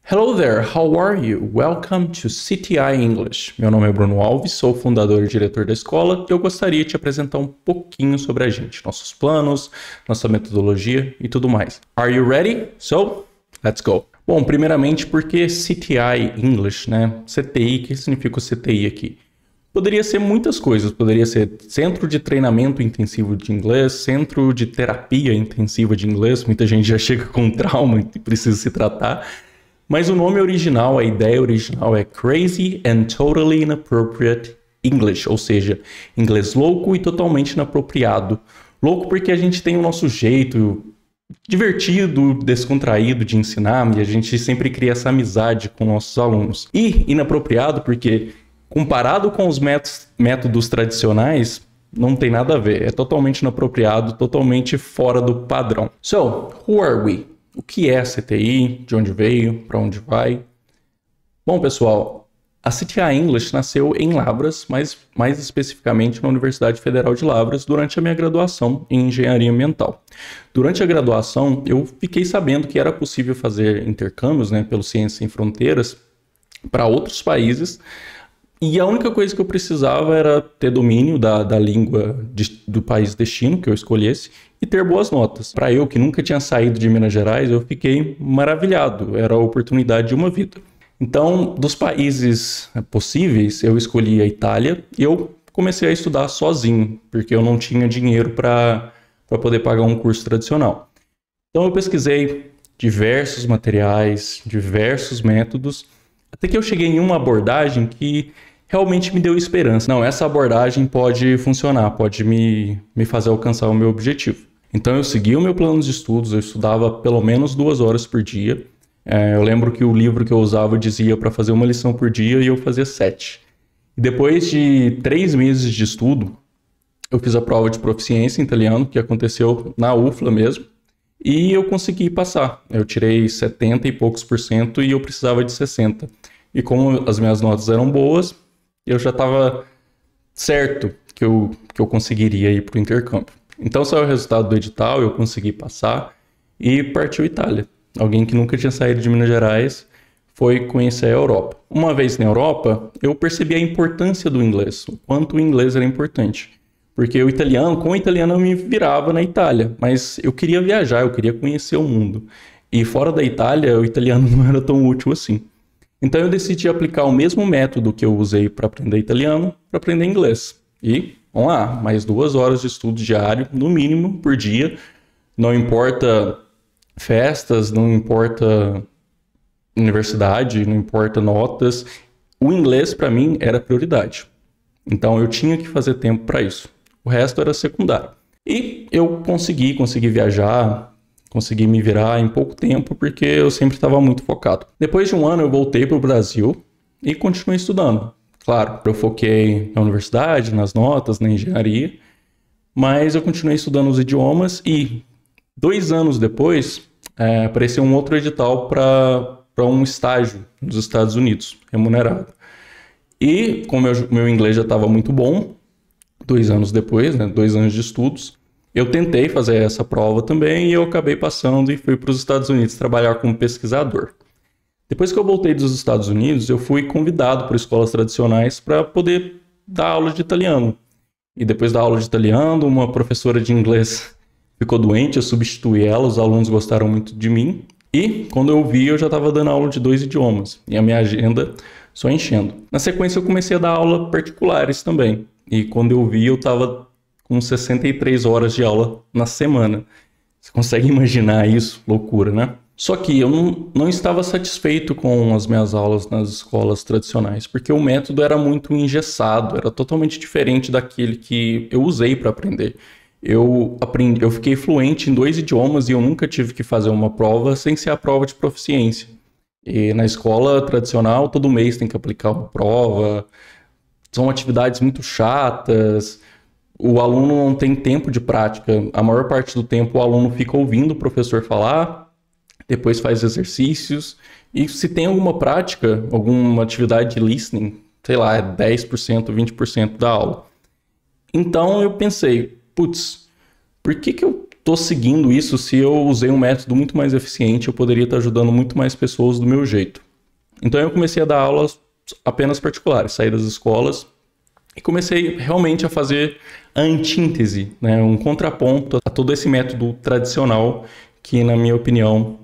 Hello there, how are you? Welcome to CTI English. Meu nome é Bruno Alves, sou fundador e diretor da escola e eu gostaria de te apresentar um pouquinho sobre a gente, nossos planos, nossa metodologia e tudo mais. Are you ready? So, let's go. Bom, primeiramente, por que CTI English, né? CTI, o que significa o CTI aqui? Poderia ser muitas coisas, poderia ser Centro de Treinamento Intensivo de Inglês, Centro de Terapia Intensiva de Inglês, muita gente já chega com trauma e precisa se tratar. Mas o nome original, a ideia original é Crazy and Totally Inappropriate English, ou seja, inglês louco e totalmente inapropriado. Louco porque a gente tem o nosso jeito divertido, descontraído de ensinar e a gente sempre cria essa amizade com nossos alunos. E inapropriado porque, comparado com os métodos tradicionais, não tem nada a ver. É totalmente inapropriado, totalmente fora do padrão. So, who are we? O que é a CTI? De onde veio? Para onde vai? Bom, pessoal, a CTI English nasceu em Lavras, mas mais especificamente na Universidade Federal de Lavras, durante a minha graduação em Engenharia Ambiental. Durante a graduação, eu fiquei sabendo que era possível fazer intercâmbios, pelo Ciências Sem Fronteiras, para outros países, e a única coisa que eu precisava era ter domínio da língua do país destino que eu escolhesse e ter boas notas. Para eu, que nunca tinha saído de Minas Gerais, eu fiquei maravilhado. Era a oportunidade de uma vida. Então, dos países possíveis, eu escolhi a Itália e eu comecei a estudar sozinho, porque eu não tinha dinheiro para poder pagar um curso tradicional. Então, eu pesquisei diversos materiais, diversos métodos, até que eu cheguei em uma abordagem que realmente me deu esperança. Não, essa abordagem pode funcionar, pode me fazer alcançar o meu objetivo. Então eu segui o meu plano de estudos, eu estudava pelo menos 2 horas por dia. Eu lembro que o livro que eu usava dizia para fazer uma lição por dia e eu fazia 7. E depois de 3 meses de estudo, eu fiz a prova de proficiência em italiano, que aconteceu na UFLA mesmo, e eu consegui passar. Eu tirei 70 e poucos % e eu precisava de 60. E como as minhas notas eram boas, eu já estava certo que eu conseguiria ir para o intercâmbio. Então saiu o resultado do edital, eu consegui passar e partiu Itália. Alguém que nunca tinha saído de Minas Gerais foi conhecer a Europa. Uma vez na Europa, eu percebi a importância do inglês, o quanto o inglês era importante. Porque com o italiano eu me virava na Itália, mas eu queria viajar, eu queria conhecer o mundo. E fora da Itália, o italiano não era tão útil assim. Então eu decidi aplicar o mesmo método que eu usei para aprender italiano, para aprender inglês. E, vamos lá, mais 2 horas de estudo diário, no mínimo, por dia. Não importa festas, não importa universidade, não importa notas. O inglês, para mim, era prioridade. Então eu tinha que fazer tempo para isso. O resto era secundário. E eu consegui viajar, consegui me virar em pouco tempo, porque eu sempre estava muito focado. Depois de 1 ano, eu voltei para o Brasil e continuei estudando. Claro, eu foquei na universidade, nas notas, na engenharia, mas eu continuei estudando os idiomas e 2 anos depois, apareceu um outro edital para um estágio nos Estados Unidos, remunerado. E como meu inglês já estava muito bom, 2 anos depois, 2 anos de estudos, eu tentei fazer essa prova também e eu acabei passando e fui para os Estados Unidos trabalhar como pesquisador. Depois que eu voltei dos Estados Unidos, eu fui convidado por escolas tradicionais para poder dar aula de italiano. E depois da aula de italiano, uma professora de inglês ficou doente, eu substituí ela, os alunos gostaram muito de mim. E quando eu vi, eu já estava dando aula de 2 idiomas. E a minha agenda só enchendo. Na sequência, eu comecei a dar aula particulares também. E quando eu vi, eu estava com 63 horas de aula na semana. Você consegue imaginar isso? Loucura, né? Só que eu não estava satisfeito com as minhas aulas nas escolas tradicionais, porque o método era muito engessado, era totalmente diferente daquele que eu usei para aprender. Eu fiquei fluente em 2 idiomas e eu nunca tive que fazer uma prova sem ser a prova de proficiência. E na escola tradicional, todo mês tem que aplicar uma prova. São atividades muito chatas, o aluno não tem tempo de prática. A maior parte do tempo o aluno fica ouvindo o professor falar, depois faz exercícios, e se tem alguma prática, alguma atividade de listening, sei lá, é 10%, 20% da aula. Então eu pensei, putz, por que eu tô seguindo isso se eu usei um método muito mais eficiente, eu poderia estar ajudando muito mais pessoas do meu jeito. Então eu comecei a dar aulas apenas particulares, saí das escolas e comecei realmente a fazer a antítese, né, um contraponto a todo esse método tradicional que, na minha opinião,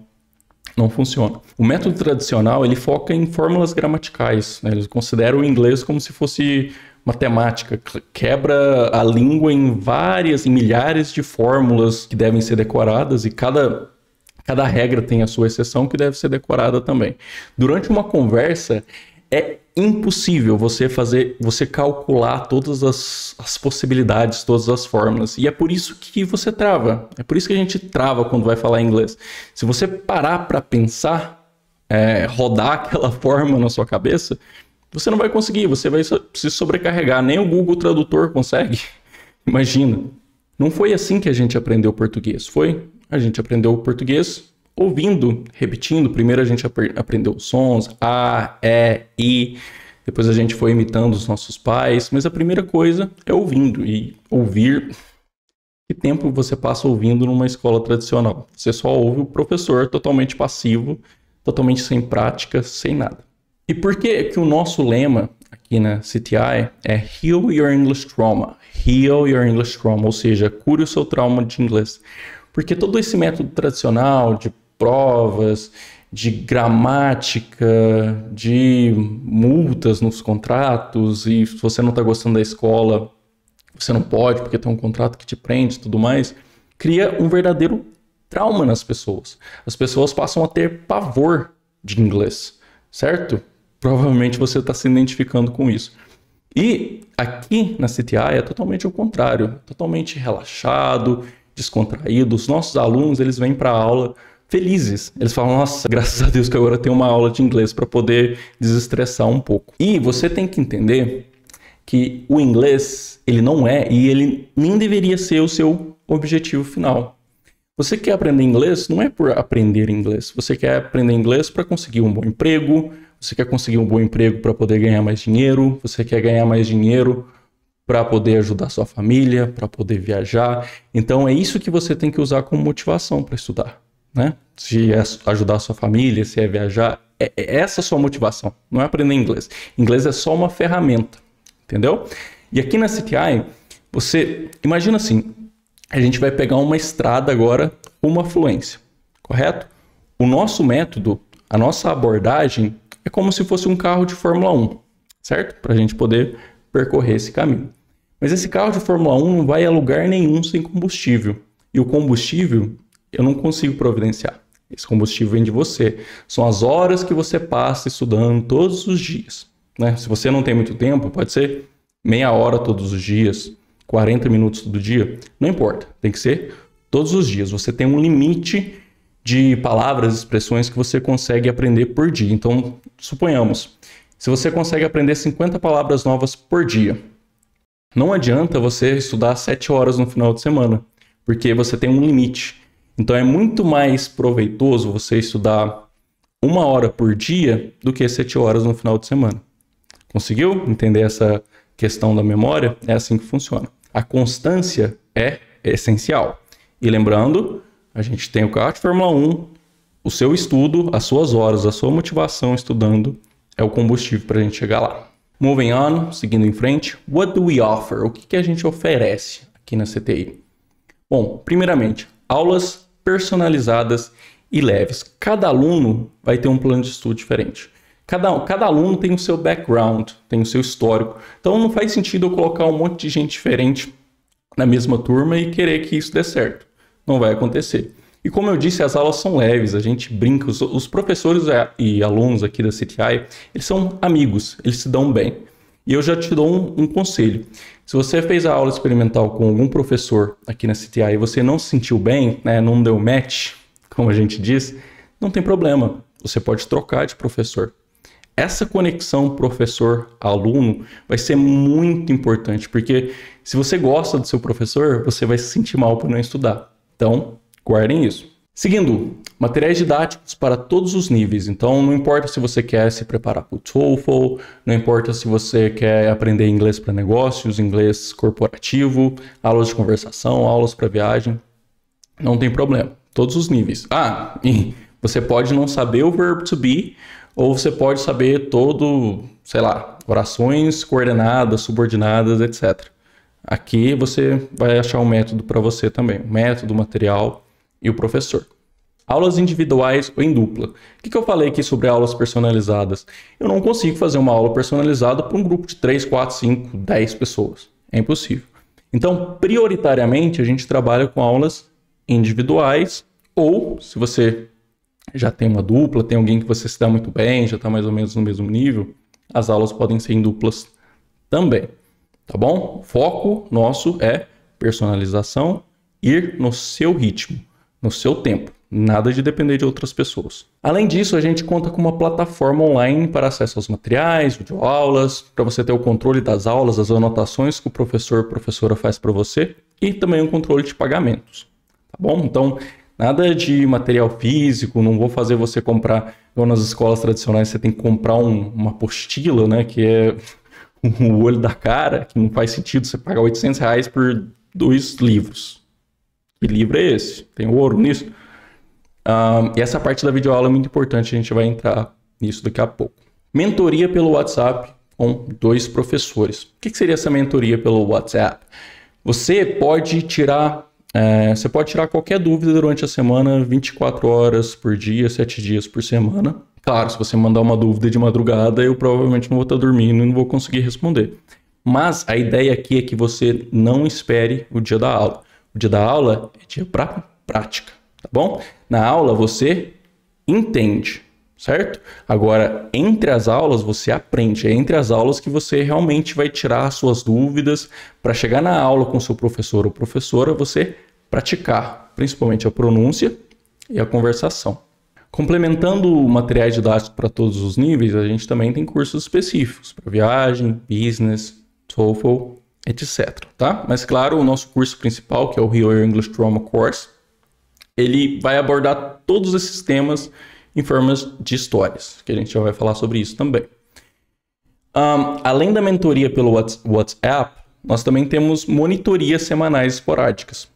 não funciona. O método tradicional, ele foca em fórmulas gramaticais, né? Eles consideram o inglês como se fosse matemática, quebra a língua em milhares de fórmulas que devem ser decoradas e cada regra tem a sua exceção que deve ser decorada também. Durante uma conversa, é impossível você calcular todas as possibilidades, todas as fórmulas. E é por isso que você trava. É por isso que a gente trava quando vai falar inglês. Se você parar para pensar, rodar aquela fórmula na sua cabeça, você não vai conseguir, você vai se sobrecarregar. Nem o Google Tradutor consegue. Imagina. Não foi assim que a gente aprendeu português. A gente aprendeu português ouvindo, repetindo. Primeiro a gente aprendeu os sons, A, E, I. Depois a gente foi imitando os nossos pais. Mas a primeira coisa é ouvindo. E ouvir... Que tempo você passa ouvindo numa escola tradicional? Você só ouve o professor totalmente passivo, totalmente sem prática, sem nada. E por que o nosso lema aqui na CTI é Heal Your English Trauma? Heal Your English Trauma, ou seja, cure o seu trauma de inglês. Porque todo esse método tradicional de provas, de gramática, de multas nos contratos, e se você não está gostando da escola, você não pode porque tem um contrato que te prende e tudo mais, cria um verdadeiro trauma nas pessoas. As pessoas passam a ter pavor de inglês, certo? Provavelmente você está se identificando com isso. E aqui na CTI é totalmente o contrário, totalmente relaxado, descontraído. Os nossos alunos, eles vêm para a aula felizes. Eles falam, nossa, graças a Deus que agora eu tenho uma aula de inglês para poder desestressar um pouco. E você tem que entender que o inglês, ele não é e ele nem deveria ser o seu objetivo final. Você quer aprender inglês, não é por aprender inglês. Você quer aprender inglês para conseguir um bom emprego, você quer conseguir um bom emprego para poder ganhar mais dinheiro, você quer ganhar mais dinheiro para poder ajudar sua família, para poder viajar. Então é isso que você tem que usar como motivação para estudar, né? Se é ajudar a sua família, se é viajar, é essa a sua motivação, não é aprender inglês. Inglês é só uma ferramenta, entendeu? E aqui na CTI, você imagina assim, a gente vai pegar uma estrada agora com uma fluência, correto? O nosso método, a nossa abordagem é como se fosse um carro de Fórmula 1, certo? Para a gente poder percorrer esse caminho. Mas esse carro de Fórmula 1 não vai a lugar nenhum sem combustível. E o combustível eu não consigo providenciar. Esse combustível vem de você. São as horas que você passa estudando todos os dias, né? Se você não tem muito tempo, pode ser meia hora todos os dias, 40 minutos todo dia, não importa. Tem que ser todos os dias. Você tem um limite de palavras, expressões que você consegue aprender por dia. Então, suponhamos, se você consegue aprender 50 palavras novas por dia, não adianta você estudar 7 horas no final de semana, porque você tem um limite. Então, é muito mais proveitoso você estudar 1 hora por dia do que 7 horas no final de semana. Conseguiu entender essa questão da memória? É assim que funciona. A constância é essencial. E lembrando, a gente tem o carro de Fórmula 1, o seu estudo, as suas horas, a sua motivação estudando é o combustível para a gente chegar lá. Moving on, seguindo em frente, what do we offer? O que a gente oferece aqui na CTI? Bom, primeiramente, aulas personalizadas e leves. Cada aluno vai ter um plano de estudo diferente. Cada aluno tem o seu background, tem o seu histórico. Então não faz sentido eu colocar um monte de gente diferente na mesma turma e querer que isso dê certo. Não vai acontecer. E como eu disse, as aulas são leves, a gente brinca. Os professores e alunos aqui da CTI, eles são amigos, eles se dão bem. E eu já te dou um conselho. Se você fez a aula experimental com algum professor aqui na CTI e você não se sentiu bem, né, não deu match, como a gente diz, não tem problema. Você pode trocar de professor. Essa conexão professor-aluno vai ser muito importante, porque se você gosta do seu professor, você vai se sentir mal por não estudar. Então, guardem isso. Seguindo, materiais didáticos para todos os níveis. Então, não importa se você quer se preparar para o TOEFL, não importa se você quer aprender inglês para negócios, inglês corporativo, aulas de conversação, aulas para viagem. Não tem problema. Todos os níveis. Ah, e você pode não saber o verbo to be, ou você pode saber todo, sei lá, orações coordenadas, subordinadas, etc. Aqui você vai achar um método para você também. O método, o material e o professor. Aulas individuais ou em dupla. O que eu falei aqui sobre aulas personalizadas? Eu não consigo fazer uma aula personalizada para um grupo de 3, 4, 5, 10 pessoas. É impossível. Então, prioritariamente, a gente trabalha com aulas individuais ou, se você já tem uma dupla, tem alguém que você se dá muito bem, já está mais ou menos no mesmo nível, as aulas podem ser em duplas também, tá bom? O foco nosso é personalização, ir no seu ritmo, no seu tempo, nada de depender de outras pessoas. Além disso, a gente conta com uma plataforma online para acesso aos materiais, videoaulas, para você ter o controle das aulas, as anotações que o professor ou professora faz para você e também um controle de pagamentos, tá bom? Então, nada de material físico, não vou fazer você comprar, igual nas escolas tradicionais, você tem que comprar uma apostila, né, que é o olho da cara, que não faz sentido você pagar R$800 por 2 livros. Que livro é esse? Tem ouro nisso? E essa parte da videoaula é muito importante, a gente vai entrar nisso daqui a pouco. Mentoria pelo WhatsApp com 2 professores. O que seria essa mentoria pelo WhatsApp? Você pode tirar qualquer dúvida durante a semana, 24 horas por dia, 7 dias por semana. Claro, se você mandar uma dúvida de madrugada, eu provavelmente não vou estar dormindo e não vou conseguir responder. Mas a ideia aqui é que você não espere o dia da aula. O dia da aula é dia para prática, tá bom? Na aula você entende, certo? Agora, entre as aulas você aprende. É entre as aulas que você realmente vai tirar as suas dúvidas para chegar na aula com seu professor ou professora, você praticar, principalmente a pronúncia e a conversação. Complementando materiais didáticos para todos os níveis, a gente também tem cursos específicos para viagem, business, TOEFL, etc. Tá? Mas claro, o nosso curso principal, que é o Real English Drama Course, ele vai abordar todos esses temas em formas de histórias, que a gente já vai falar sobre isso também. Além da mentoria pelo WhatsApp, nós também temos monitorias semanais esporádicas.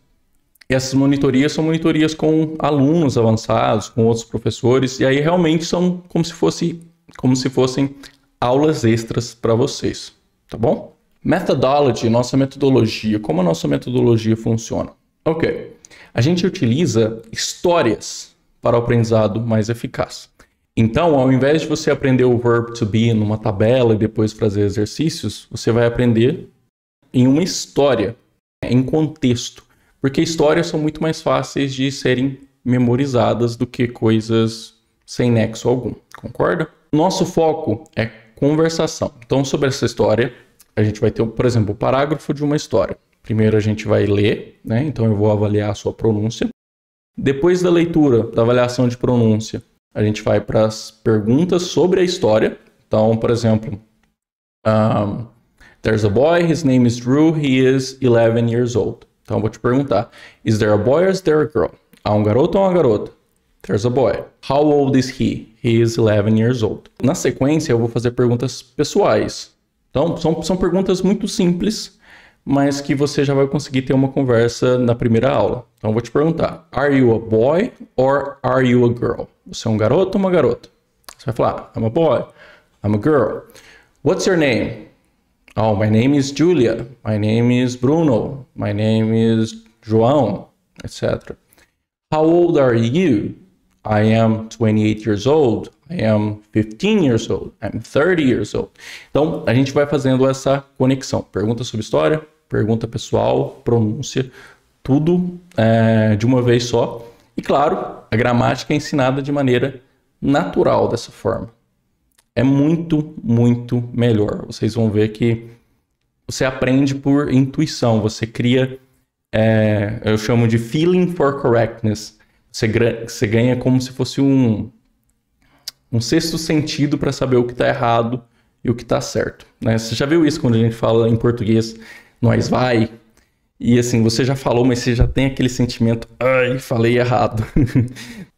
E essas monitorias são monitorias com alunos avançados, com outros professores, e aí realmente são como se fossem aulas extras para vocês, tá bom? Methodology, nossa metodologia. Como a nossa metodologia funciona? Ok, a gente utiliza histórias para o aprendizado mais eficaz. Então, ao invés de você aprender o verb to be numa tabela e depois fazer exercícios, você vai aprender em uma história, em contexto. Porque histórias são muito mais fáceis de serem memorizadas do que coisas sem nexo algum, concorda? Nosso foco é conversação. Então, sobre essa história, a gente vai ter, por exemplo, o parágrafo de uma história. Primeiro a gente vai ler, né? Então eu vou avaliar a sua pronúncia. Depois da leitura, da avaliação de pronúncia, a gente vai para as perguntas sobre a história. Então, por exemplo, there's a boy, his name is Drew, he is 11 years old. Então eu vou te perguntar, is there a boy or is there a girl? Há um garoto ou uma garota? There's a boy. How old is he? He is 11 years old. Na sequência eu vou fazer perguntas pessoais. Então são perguntas muito simples, mas que você já vai conseguir ter uma conversa na primeira aula. Então eu vou te perguntar, are you a boy or are you a girl? Você é um garoto ou uma garota? Você vai falar, I'm a boy, I'm a girl. What's your name? Oh, my name is Julia. My name is Bruno. My name is João, etc. How old are you? I am 28 years old. I am 15 years old. I'm 30 years old. Então, a gente vai fazendo essa conexão. Pergunta sobre história, pergunta pessoal, pronúncia, tudo de uma vez só. E, claro, a gramática é ensinada de maneira natural dessa forma. É muito, muito melhor. Vocês vão ver que você aprende por intuição. Você cria, eu chamo de feeling for correctness. Você ganha como se fosse um sexto sentido para saber o que está errado e o que está certo, né? Você já viu isso quando a gente fala em português, nós vai, e assim, você já falou, mas você já tem aquele sentimento, ai, falei errado.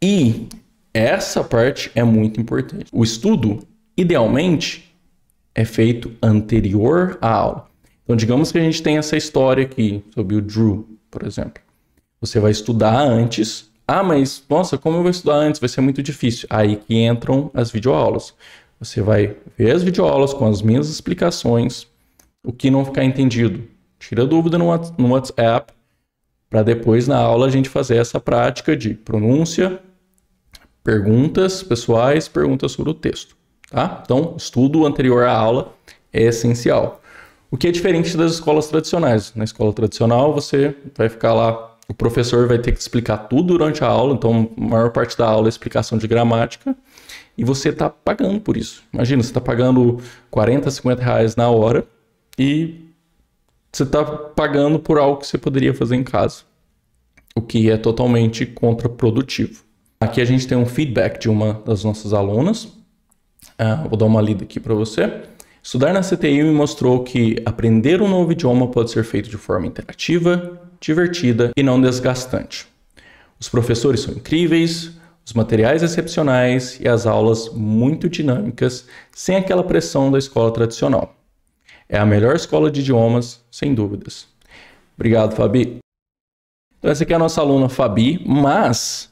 E essa parte é muito importante. O estudo, idealmente, é feito anterior à aula. Então, digamos que a gente tem essa história aqui, sobre o Drew, por exemplo. Você vai estudar antes. Ah, mas, nossa, como eu vou estudar antes? Vai ser muito difícil. Aí que entram as videoaulas. Você vai ver as videoaulas com as minhas explicações, o que não ficar entendido. Tira dúvida no WhatsApp, para depois na aula a gente fazer essa prática de pronúncia, perguntas pessoais, perguntas sobre o texto. Tá? Então, estudo anterior à aula é essencial. O que é diferente das escolas tradicionais. Na escola tradicional, você vai ficar lá, o professor vai ter que explicar tudo durante a aula, então a maior parte da aula é explicação de gramática, e você está pagando por isso. Imagina, você está pagando 40, 50 reais na hora, e você está pagando por algo que você poderia fazer em casa, o que é totalmente contraprodutivo. Aqui a gente tem um feedback de uma das nossas alunas. Vou dar uma lida aqui para você. Estudar na CTI me mostrou que aprender um novo idioma pode ser feito de forma interativa, divertida e não desgastante. Os professores são incríveis, os materiais excepcionais e as aulas muito dinâmicas, sem aquela pressão da escola tradicional. É a melhor escola de idiomas, sem dúvidas. Obrigado, Fabi. Então, essa aqui é a nossa aluna Fabi, mas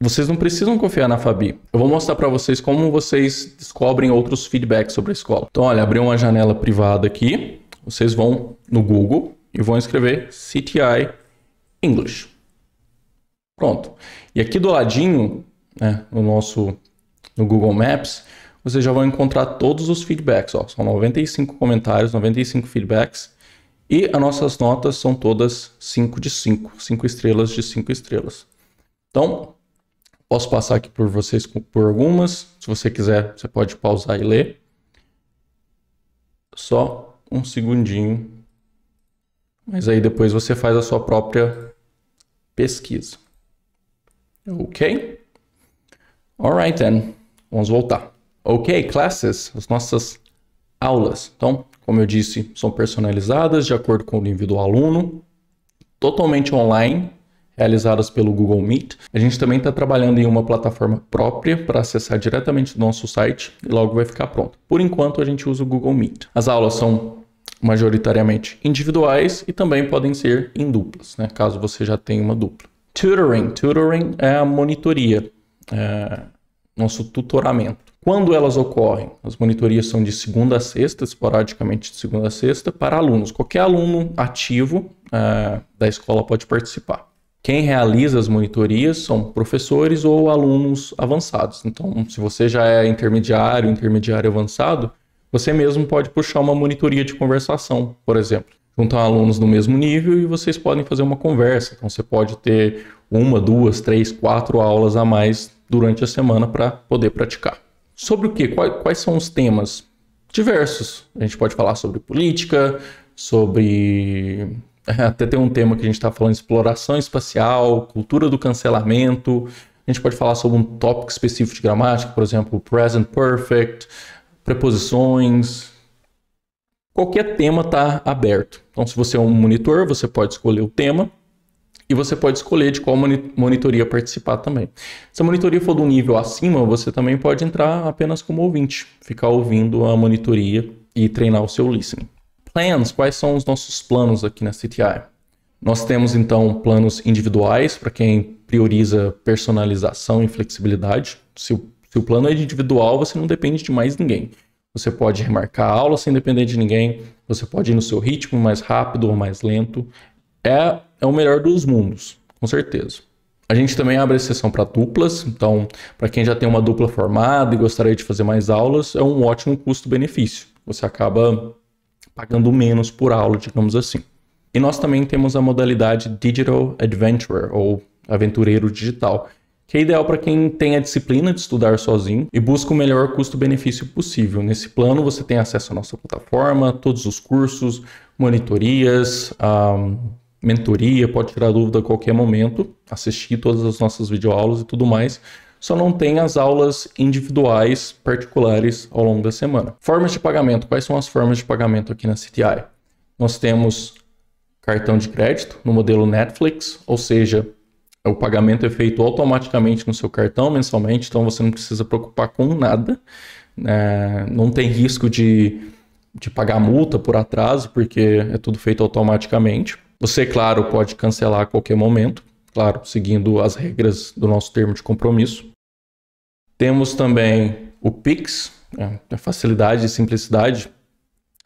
vocês não precisam confiar na Fabi. Eu vou mostrar para vocês como vocês descobrem outros feedbacks sobre a escola. Então, olha, abri uma janela privada aqui. Vocês vão no Google e vão escrever CTI English. Pronto. E aqui do ladinho, né, no Google Maps, vocês já vão encontrar todos os feedbacks. Ó. São 95 comentários, 95 feedbacks. E as nossas notas são todas 5 de 5. 5 estrelas de 5 estrelas. Então, posso passar aqui por vocês por algumas. Se você quiser, você pode pausar e ler. Só um segundinho. Mas aí depois você faz a sua própria pesquisa. Ok? Alright then. Vamos voltar. Ok, classes. As nossas aulas. Então, como eu disse, são personalizadas de acordo com o nível do aluno. Totalmente online. Realizadas pelo Google Meet. A gente também está trabalhando em uma plataforma própria para acessar diretamente do nosso site e logo vai ficar pronto. Por enquanto, a gente usa o Google Meet. As aulas são majoritariamente individuais e também podem ser em duplas, né? Caso você já tenha uma dupla. Tutoring. Tutoring é a monitoria, nosso tutoramento. Quando elas ocorrem? As monitorias são de segunda a sexta, esporadicamente de segunda a sexta, para alunos. Qualquer aluno ativo da escola pode participar. Quem realiza as monitorias são professores ou alunos avançados. Então, se você já é intermediário avançado, você mesmo pode puxar uma monitoria de conversação, por exemplo. Juntam alunos do mesmo nível e vocês podem fazer uma conversa. Então, você pode ter 1, 2, 3, 4 aulas a mais durante a semana para poder praticar. Sobre o quê? Quais são os temas? Diversos. A gente pode falar sobre política, sobre... Até tem um tema que a gente está falando de exploração espacial, cultura do cancelamento. A gente pode falar sobre um tópico específico de gramática, por exemplo, present perfect, preposições. Qualquer tema está aberto. Então, se você é um monitor, você pode escolher o tema e você pode escolher de qual monitoria participar também. Se a monitoria for do nível acima, você também pode entrar apenas como ouvinte, ficar ouvindo a monitoria e treinar o seu listening. Plans, quais são os nossos planos aqui na CTI? Nós temos então planos individuais para quem prioriza personalização e flexibilidade. Se o plano é individual, você não depende de mais ninguém. Você pode remarcar a aula sem depender de ninguém, você pode ir no seu ritmo mais rápido ou mais lento. É o melhor dos mundos, com certeza. A gente também abre exceção para duplas, então para quem já tem uma dupla formada e gostaria de fazer mais aulas, é um ótimo custo-benefício. Você acaba pagando menos por aula, digamos assim. E nós também temos a modalidade Digital Adventurer, ou aventureiro digital, que é ideal para quem tem a disciplina de estudar sozinho e busca o melhor custo-benefício possível. Nesse plano você tem acesso à nossa plataforma, todos os cursos, monitorias, mentoria, pode tirar dúvida a qualquer momento, assistir todas as nossas videoaulas e tudo mais. Só não tem as aulas individuais particulares ao longo da semana. Formas de pagamento. Quais são as formas de pagamento aqui na CTI? Nós temos cartão de crédito no modelo Netflix, ou seja, o pagamento é feito automaticamente no seu cartão mensalmente, então você não precisa preocupar com nada. Não tem risco de pagar multa por atraso, porque é tudo feito automaticamente. Você, claro, pode cancelar a qualquer momento, claro, seguindo as regras do nosso termo de compromisso. Temos também o Pix, a facilidade e simplicidade.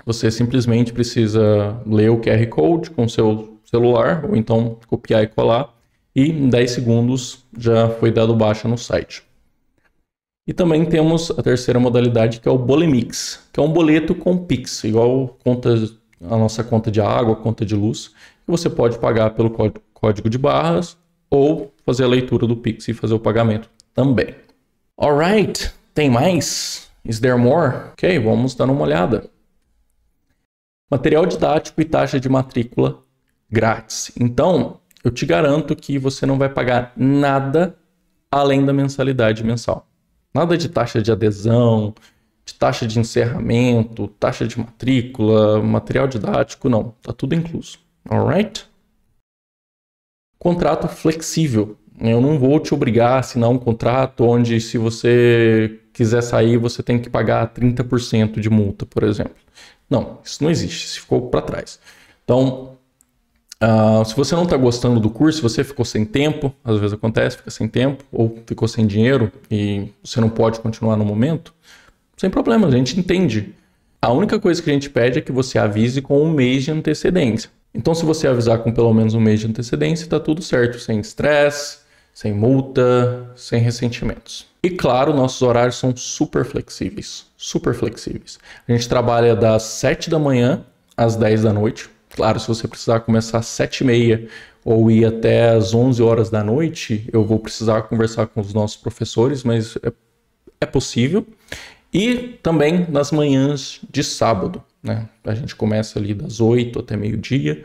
Você simplesmente precisa ler o QR Code com o seu celular, ou então copiar e colar, e em 10 segundos já foi dado baixa no site. E também temos a terceira modalidade, que é o Bolemix, que é um boleto com Pix, igual a nossa conta de água, conta de luz, que você pode pagar pelo código de barras ou fazer a leitura do Pix e fazer o pagamento também. Alright, tem mais? Is there more? Ok, vamos dar uma olhada. Material didático e taxa de matrícula grátis. Então, eu te garanto que você não vai pagar nada além da mensalidade mensal. Nada de taxa de adesão, de taxa de encerramento, taxa de matrícula, material didático, não. Tá tudo incluso. Alright? Contrato flexível. Eu não vou te obrigar a assinar um contrato onde, se você quiser sair, você tem que pagar 30% de multa, por exemplo. Não, isso não existe, isso ficou para trás. Então, se você não está gostando do curso, se você ficou sem tempo, às vezes acontece, fica sem tempo, ou ficou sem dinheiro e você não pode continuar no momento, sem problema, a gente entende. A única coisa que a gente pede é que você avise com 1 mês de antecedência. Então, se você avisar com pelo menos 1 mês de antecedência, está tudo certo, sem estresse, sem multa, sem ressentimentos. E claro, nossos horários são super flexíveis, super flexíveis. A gente trabalha das 7 da manhã às 10 da noite. Claro, se você precisar começar às 7h30 ou ir até às 11 horas da noite, eu vou precisar conversar com os nossos professores, mas é possível. E também nas manhãs de sábado, né? A gente começa ali das 8 até meio-dia.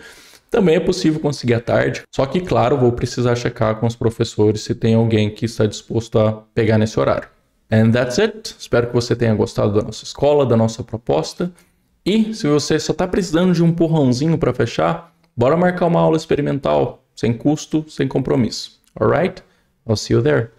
Também é possível conseguir à tarde, só que, claro, vou precisar checar com os professores se tem alguém que está disposto a pegar nesse horário. And that's it. Espero que você tenha gostado da nossa escola, da nossa proposta. E se você só está precisando de um empurrãozinho para fechar, bora marcar uma aula experimental, sem custo, sem compromisso. Alright? I'll see you there.